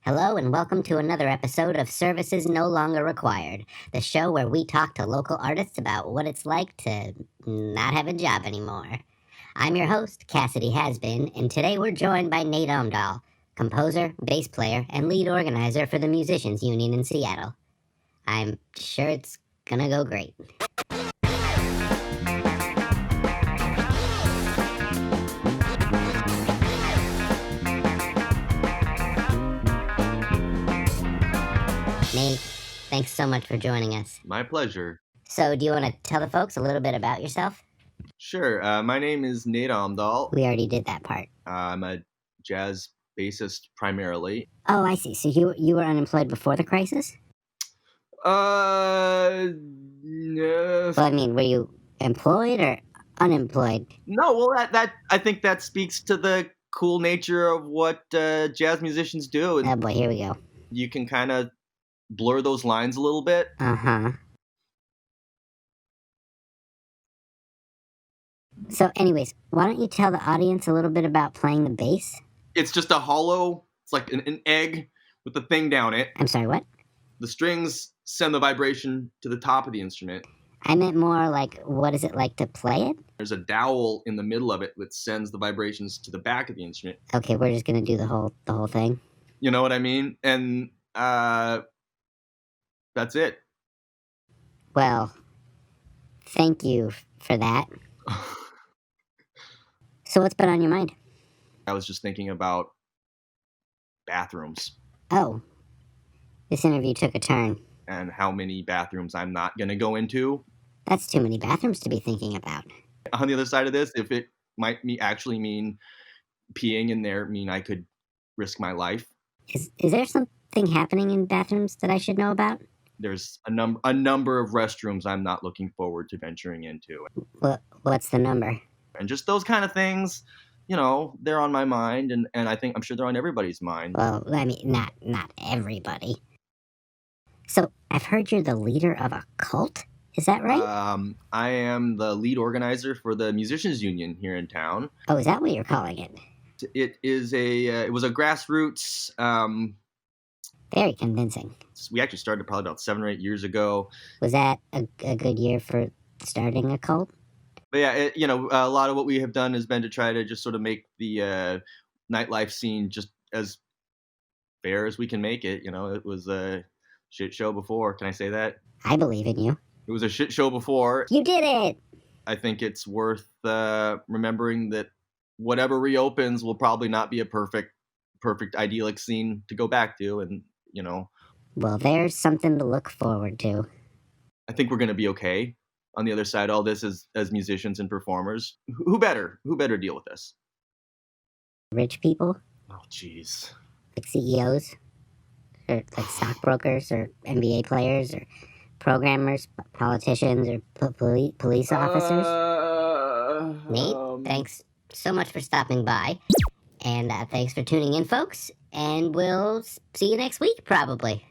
Hello and welcome to another episode of Services No Longer Required, the show where we talk to local artists about what it's like to not have a job anymore. I'm your host, Cassidy Hasbeen, and today we're joined by Nate Omdal, composer, bass player, and lead organizer for the Musicians Union in Seattle. I'm sure it's gonna go great. Nate, thanks so much for joining us. My pleasure. So, do you want to tell the folks a little bit about yourself? Sure. My name is Nate Omdal. We already did that part. I'm a jazz bassist primarily. Oh, I see. So you were unemployed before the crisis? No. Well, I mean, were you employed or unemployed? No, well, that I think that speaks to the cool nature of what jazz musicians do. Oh boy, here we go. You can kind of blur those lines a little bit. Uh-huh. So anyways, why don't you tell the audience a little bit about playing the bass? It's just a hollow, it's like an egg with a thing down it. I'm sorry, what? The strings send the vibration to the top of the instrument. I meant more like, what is it like to play it? There's a dowel in the middle of it that sends the vibrations to the back of the instrument. Okay, we're just gonna do the whole thing. You know what I mean? And that's it. Well, thank you for that. So what's been on your mind? I was just thinking about bathrooms Oh, this interview took a turn. and how many bathrooms I'm not going to go into. That's too many bathrooms to be thinking about. On the other side of this, if it might actually mean peeing in there, mean I could risk my life. Is there something happening in bathrooms that I should know about? There's a number of restrooms I'm not looking forward to venturing into. What's the number? And just those kind of things, you know, they're on my mind, and I'm sure they're on everybody's mind. Well, I mean, not everybody. So, I've heard you're the leader of a cult? Is that right? I am the lead organizer for the Musicians Union here in town. Oh, is that what you're calling it? It was a grassroots. Very convincing. We actually started probably about 7 or 8 years ago. Was that a good year for starting a cult? But yeah, a lot of what we have done has been to try to just sort of make the nightlife scene just as fair as we can make it. You know, it was a shit show before. Can I say that? I believe in you. It was a shit show before. You did it! I think it's worth remembering that whatever reopens will probably not be a perfect idyllic scene to go back to, and you know. Well, there's something to look forward to. I think we're going to be okay on the other side of all this as musicians and performers. Who better deal with this? Rich people? Oh, jeez. Like CEOs? Or like stockbrokers or NBA players or programmers, politicians or police officers? Nate, thanks so much for stopping by. And thanks for tuning in, folks. And we'll see you next week, probably.